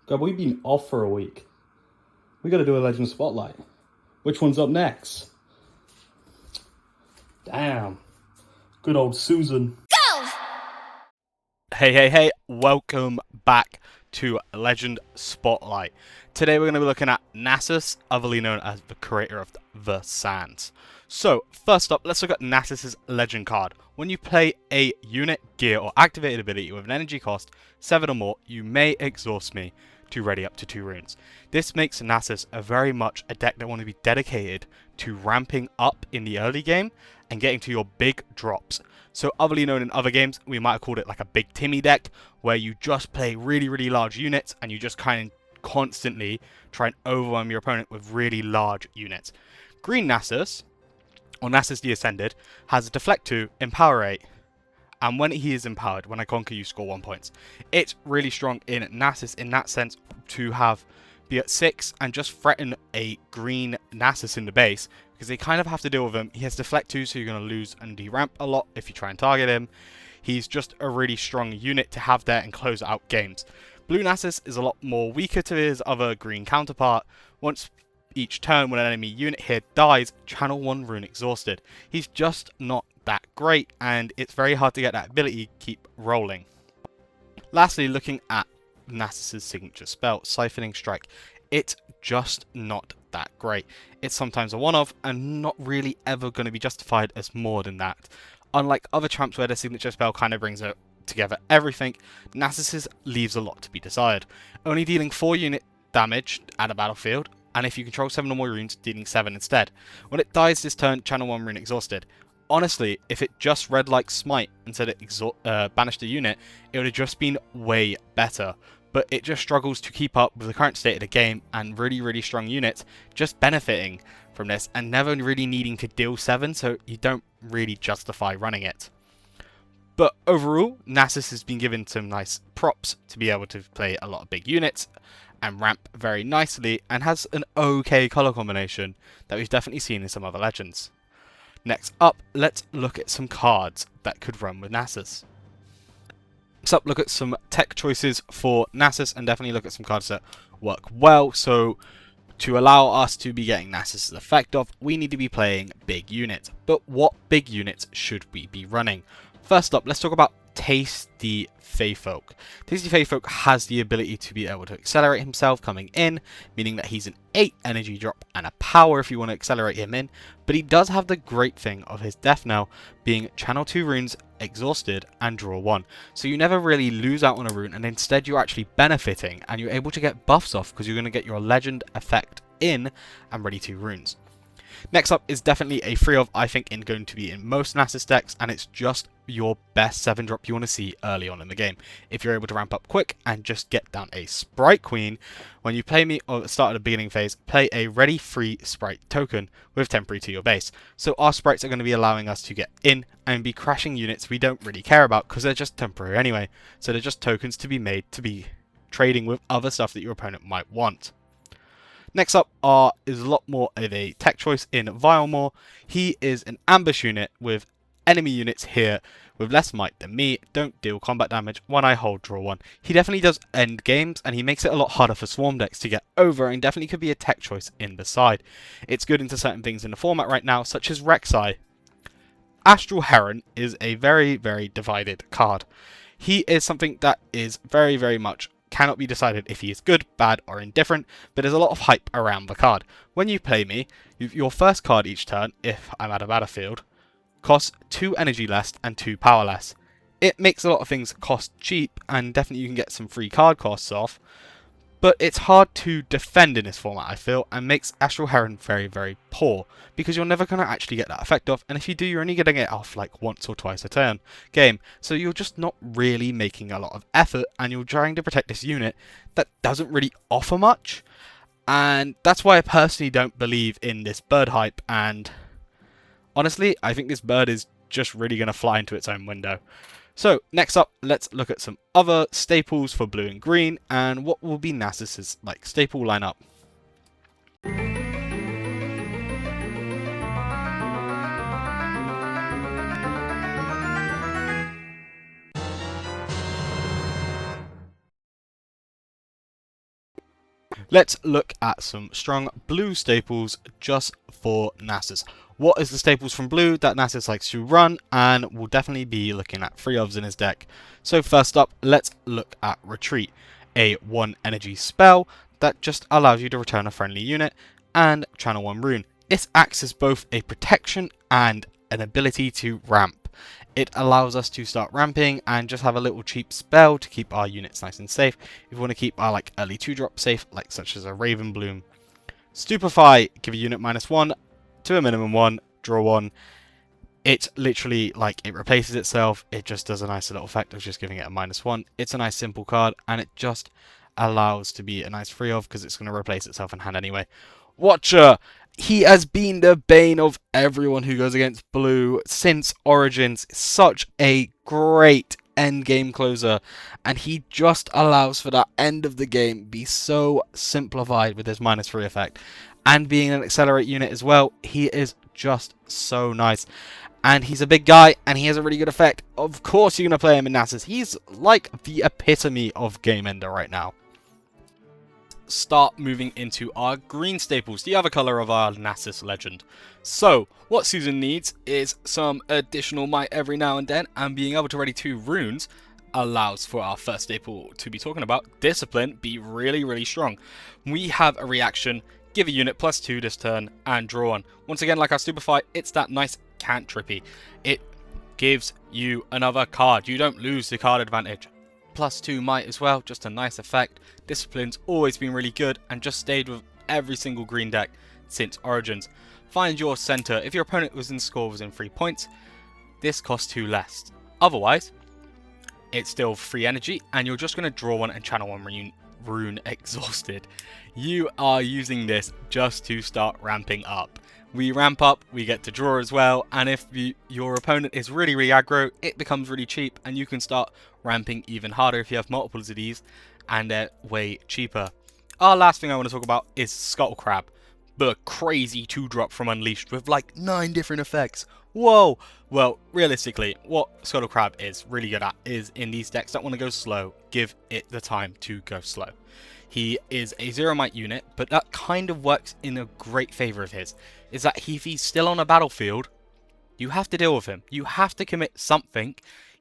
God, we've been off for a week. We gotta do a Legend Spotlight. Which one's up next? Damn. Good old Susan. Hey, welcome back to Legend Spotlight. Today we're going to be looking at Nasus, otherly known as the creator of the Sands. So, first up, let's look at Nasus's Legend card. When you play a unit, gear, or activated ability with an energy cost 7 or more, you may exhaust me to ready up to 2 runes. This makes Nasus very much a deck that want to be dedicated to ramping up in the early game and getting to your big drops. So otherly known in other games, we might have called it like a big Timmy deck, where you just play really large units and you just kind of constantly try and overwhelm your opponent with really large units. Green Nasus, or Nasus the Ascended, has a Deflect 2, Empower 8, and when he is empowered, when I conquer you score 1 point. It's really strong in Nasus in that sense to be at 6 and just threaten a green Nasus in the base, because they kind of have to deal with him. He has Deflect 2, so you're going to lose and deramp a lot if you try and target him. He's just a really strong unit to have there and close out games. Blue Nasus is a lot more weaker to his other green counterpart. Once each turn when an enemy unit here dies, channel 1 rune exhausted. He's just not that great, and it's very hard to get that ability keep rolling. Lastly, looking at Nasus's signature spell, Siphoning Strike. It's just not that great. It's sometimes a one-off and not really ever going to be justified as more than that. Unlike other champs where their signature spell kind of brings together everything, Nasus's leaves a lot to be desired. Only dealing 4 unit damage at a battlefield, and if you control 7 or more runes, dealing 7 instead. When it dies this turn, channel 1 rune exhausted. Honestly, if it just read like Smite and said it banished a unit, it would have just been way better. But it just struggles to keep up with the current state of the game, and really strong units just benefiting from this and never really needing to deal 7, so you don't really justify running it. But overall, Nasus has been given some nice props to be able to play a lot of big units and ramp very nicely, and has an okay colour combination that we've definitely seen in some other legends. Next up, let's look at some cards that could run with Nasus. Next up, look at some tech choices for Nasus, and definitely look at some cards that work well. So, to allow us to be getting Nasus' effect off, we need to be playing big units. But what big units should we be running? First up, let's talk about Tasty Feyfolk. Tasty Feyfolk has the ability to be able to accelerate himself coming in, meaning that he's an 8 energy drop and a power if you want to accelerate him in, but he does have the great thing of his death knell being channel 2 runes, exhausted, and draw 1. So you never really lose out on a rune, and instead you're actually benefiting and you're able to get buffs off because you're going to get your legend effect in and ready 2 runes. Next up is definitely a free of, I think, going to be in most Nasus decks, and it's just your best 7 drop you want to see early on in the game. If you're able to ramp up quick and just get down a Sprite Queen, when you play me or at the start of the beginning phase, play a ready free Sprite token with temporary to your base. So our sprites are going to be allowing us to get in and be crashing units we don't really care about because they're just temporary anyway. So they're just tokens to be made to be trading with other stuff that your opponent might want. Next up is a lot more of a tech choice in Vilemore. He is an ambush unit with enemy units here with less might than me, don't deal combat damage when I hold draw 1. He definitely does end games, and he makes it a lot harder for swarm decks to get over, and definitely could be a tech choice in the side. It's good into certain things in the format right now, such as Rek'Sai. Astral Heron is a very divided card. He is something that is very much cannot be decided if he is good, bad, or indifferent, but there's a lot of hype around the card. When you play me, your first card each turn, if I'm at a battlefield, costs 2 energy less and 2 power less. It makes a lot of things cost cheap, and definitely you can get some free card costs off, but it's hard to defend in this format, I feel, and makes Astral Heron very poor, because you're never going to actually get that effect off, and if you do, you're only getting it off like once or twice a turn game, so you're just not really making a lot of effort, and you're trying to protect this unit that doesn't really offer much, and that's why I personally don't believe in this bird hype, and honestly, I think this bird is just really going to fly into its own window. So, next up, let's look at some other staples for blue and green, and what will be Nasus's staple lineup. Let's look at some strong blue staples just for Nasus. What is the staples from blue that Nasus likes to run, and we'll definitely be looking at 3 ofs in his deck. So first up, let's look at Retreat, a 1 energy spell that just allows you to return a friendly unit and channel 1 rune. This acts as both a protection and an ability to ramp. It allows us to start ramping and just have a little cheap spell to keep our units nice and safe. If we want to keep our early 2-drop safe, such as a Raven Bloom. Stupefy, give a unit -1 to a minimum 1, draw 1. It literally, it replaces itself. It just does a nice little effect of just giving it a -1. It's a nice simple card, and it just allows to be a nice free of because it's going to replace itself in hand anyway. Watcher, he has been the bane of everyone who goes against blue since Origins. Such a great end game closer, and he just allows for that end of the game be so simplified with his -3 effect, and being an accelerate unit as well. He is just so nice, and he's a big guy, and he has a really good effect. Of course you're going to play him in Nasus. He's like the epitome of game ender right now. Start moving into our green staples, the other color of our Nasus Legend. So what Susan needs is some additional might every now and then, and being able to ready 2 runes allows for our first staple to be talking about, Discipline, be really strong. We have a reaction, give a unit +2 this turn and draw 1. Once again, like our Stupefy, it's that nice cantrippy. It gives you another card. You don't lose the card advantage. +2 might as well, just a nice effect. Discipline's always been really good and just stayed with every single green deck since Origins. Find your center. If your opponent was in score within 3 points, this costs 2 less. Otherwise, it's still free energy, and you're just going to draw 1 and channel 1 rune exhausted. You are using this just to start ramping up. We ramp up, we get to draw as well, and if your opponent is really aggro, it becomes really cheap, and you can start ramping even harder if you have multiples of these, and they're way cheaper. Our last thing I want to talk about is Scuttle Crab, the crazy 2-drop from Unleashed with 9 different effects. Whoa! Well, realistically, what Scuttle Crab is really good at is in these decks that want to go slow, give it the time to go slow. He is a 0 might unit, but that kind of works in a great favor of his, is that if he's still on a battlefield, you have to deal with him. You have to commit something.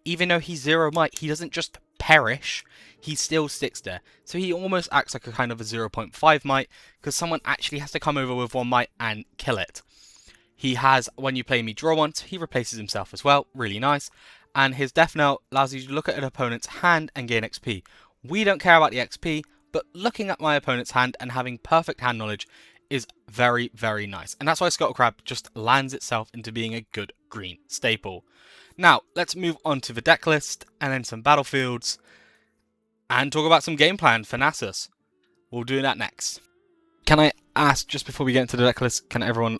Even though he's 0 might, he doesn't just perish, he still sticks there. So he almost acts like a kind of a 0.5 might, because someone actually has to come over with 1 might and kill it. He has, when you play me, draw 1, so he replaces himself as well, really nice. And his Death Knell allows you to look at an opponent's hand and gain XP. We don't care about the XP, but looking at my opponent's hand and having perfect hand knowledge is very nice. And that's why Scuttle Crab just lands itself into being a good green staple. Now, let's move on to the deck list and then some battlefields and talk about some game plan for Nasus. We'll do that next. Can I ask, just before we get into the deck list, can everyone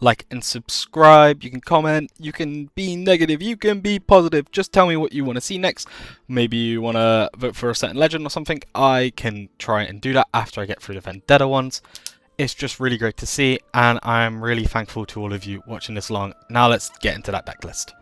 like and subscribe? You can comment, you can be negative, you can be positive. Just tell me what you want to see next. Maybe you want to vote for a certain legend or something. I can try and do that after I get through the Vendetta ones. It's just really great to see, and I'm really thankful to all of you watching this long. Now let's get into that deck list.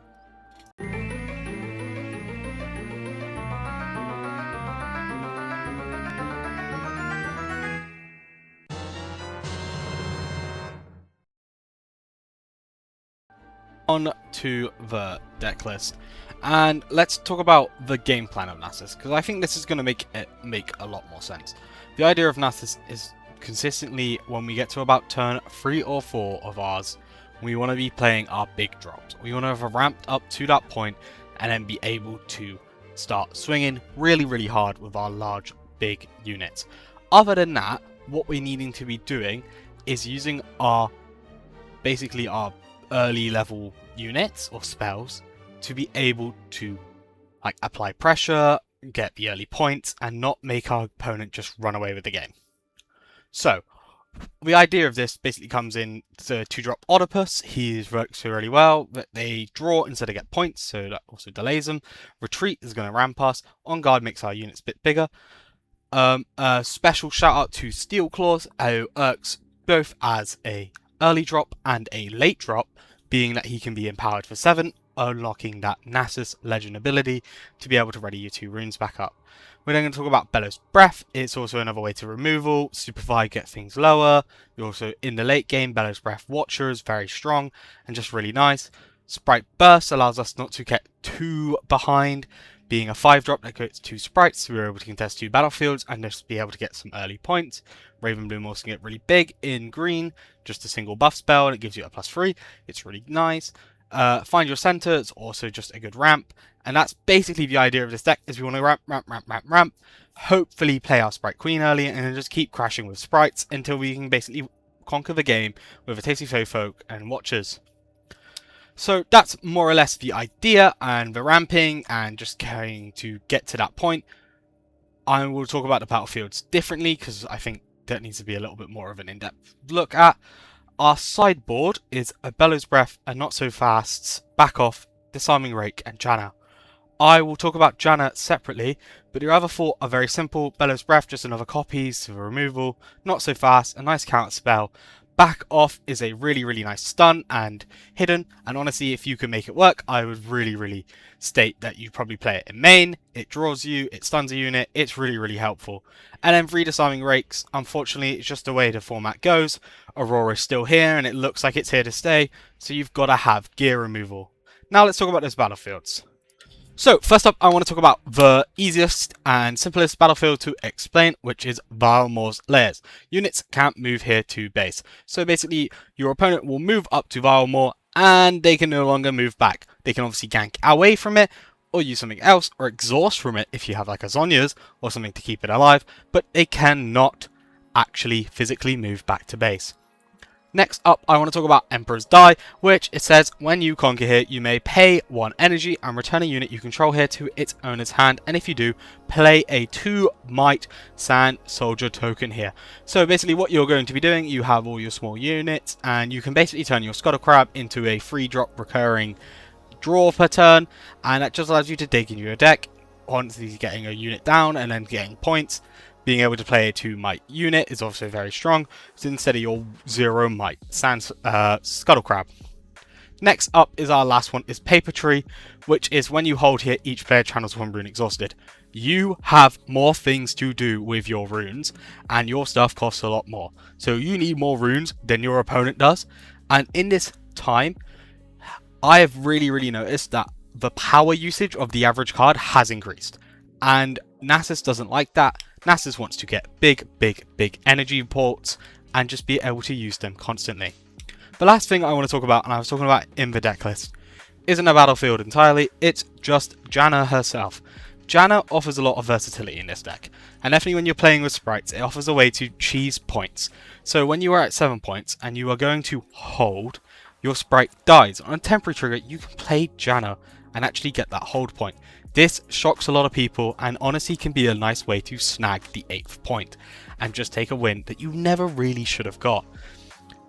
On to the deck list, and let's talk about the game plan of Nasus, because I think this is going to make it make a lot more sense. The idea of Nasus is consistently, when we get to about turn 3 or 4 of ours, we want to be playing our big drops. We want to have ramped up to that point and then be able to start swinging really hard with our large big units. Other than that, what we're needing to be doing is using our basically our early level units or spells to be able to apply pressure, get the early points, and not make our opponent just run away with the game. So the idea of this basically comes in the 2-drop Oedipus. He works really well, but they draw instead of get points, so that also delays them. Retreat is going to ramp us. On guard makes our units a bit bigger. A special shout out to Steel Claws, who works both as a early drop and a late drop, being that he can be empowered for 7 unlocking that Nasus Legend ability to be able to ready your 2 runes back up. We're then going to talk about Bellows Breath. It's also another way to removal, Superfy, get things lower. You're also in the late game, Bellows Breath Watcher is very strong and just really nice. Sprite Burst allows us not to get too behind, being a 5-drop that creates 2 sprites, so we're able to contest 2 battlefields and just be able to get some early points. Raven Bloom also can get really big in green, just a single buff spell, and it gives you a +3. It's really nice. Find Your Center, it's also just a good ramp, and that's basically the idea of this deck, is we want to ramp, hopefully play our Sprite Queen early, and then just keep crashing with sprites until we can basically conquer the game with a Tasty Folk and Watchers. So that's more or less the idea and the ramping and just trying to get to that point. I will talk about the battlefields differently because I think that needs to be a little bit more of an in-depth look at. Our sideboard is a Bellows Breath, a Not So Fast, Back Off, Disarming Rake and Janna. I will talk about Janna separately, but your other 4 are very simple. Bellows Breath, just another copy, so removal. Not So Fast, a nice counter spell. Back Off is a really nice stun and hidden, and honestly, if you can make it work, I would really state that you probably play it in main. It draws you, it stuns a unit, it's really helpful. And then 3 Disarming Rakes, unfortunately, it's just the way the format goes. Aurora's still here, and it looks like it's here to stay, so you've got to have gear removal. Now let's talk about those battlefields. So, first up, I want to talk about the easiest and simplest battlefield to explain, which is Vilemore's Lairs. Units can't move here to base. So basically, your opponent will move up to Vilemore, and they can no longer move back. They can obviously gank away from it, or use something else, or exhaust from it if you have like a Zonya's, or something to keep it alive, but they cannot actually physically move back to base. Next up, I want to talk about Emperor's Die, which it says when you conquer here, you may pay 1 energy and return a unit you control here to its owner's hand, and if you do, play a 2 Might Sand Soldier token here. So basically what you're going to be doing, you have all your small units, and you can basically turn your Scuttle Crab into a 3-drop recurring draw per turn, and that just allows you to dig into your deck, honestly getting a unit down and then getting points. Being able to play a 2 Might unit is also very strong, so instead of your 0 Might Scuttle Crab. Next up is our last one, is Paper Tree, which is when you hold here, each player channels 1 rune exhausted. You have more things to do with your runes, and your stuff costs a lot more. So you need more runes than your opponent does, and in this time, I have really noticed that the power usage of the average card has increased, and Nasus doesn't like that. Nasus wants to get big energy ports and just be able to use them constantly. The last thing I want to talk about, and I was talking about in the deck list, isn't a battlefield entirely, it's just Janna herself. Janna offers a lot of versatility in this deck, and definitely when you're playing with sprites, it offers a way to cheese points. So when you are at 7 points and you are going to hold, your sprite dies. On a temporary trigger, you can play Janna and actually get that hold point. This shocks a lot of people and honestly can be a nice way to snag the 8th point and just take a win that you never really should have got.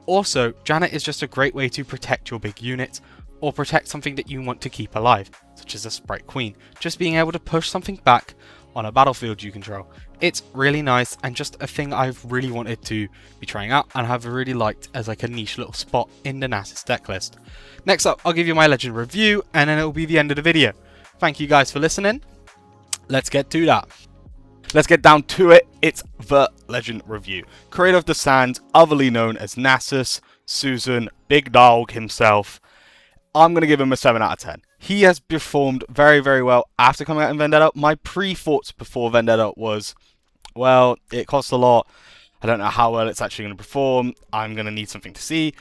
Also, Janna is just a great way to protect your big units or protect something that you want to keep alive, such as a Sprite Queen. Just being able to push something back on a battlefield you control. It's really nice and just a thing I've really wanted to be trying out and have really liked as like a niche little spot in the Nasus deck list. Next up, I'll give you my Legend review and then it'll be the end of the video. Thank you guys for listening. Let's get to that. Let's get down to it. It's the Legend review. Creator of the Sands, otherly known as Nasus, Susan, Big Dog himself. I'm going to give him a 7 out of 10. He has performed very well after coming out in Vendetta. My pre-thoughts before Vendetta was, well, it costs a lot. I don't know how well it's actually going to perform. I'm going to need something to see.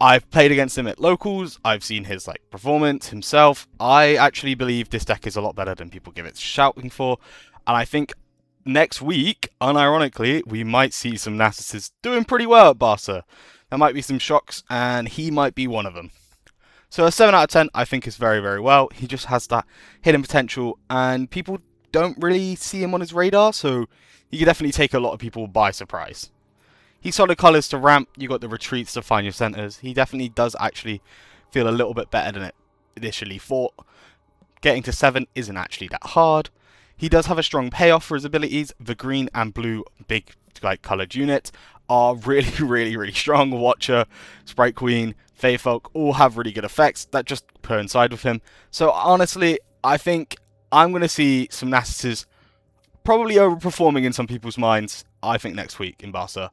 I've played against him at locals. I've seen his performance himself. I actually believe this deck is a lot better than people give it shouting for. And I think next week, unironically, we might see some Nasuses doing pretty well at Barca. There might be some shocks, and he might be one of them. So a 7 out of 10, I think, is very well. He just has that hidden potential, and people don't really see him on his radar, so he can definitely take a lot of people by surprise. He's solid colours to ramp, you got the retreats to find your centres. He definitely does actually feel a little bit better than it initially thought. Getting to 7 isn't actually that hard. He does have a strong payoff for his abilities, the green and blue big coloured unit. are really, really strong. Watcher, Sprite Queen, Fey Folk all have really good effects that just coincide with him. So honestly, I think I'm going to see some Nasuses probably overperforming in some people's minds, I think, next week in Barca.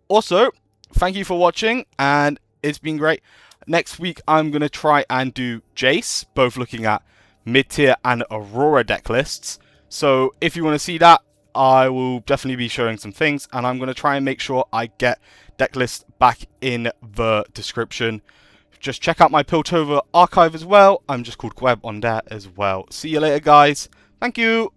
Also, thank you for watching, and it's been great. Next week, I'm going to try and do Jace, both looking at mid-tier and Aurora deck lists. So if you want to see that, I will definitely be showing some things, and I'm going to try and make sure I get deck lists back in the description. Just check out my Piltover archive as well. I'm just called Gweb on there as well. See you later, guys. Thank you.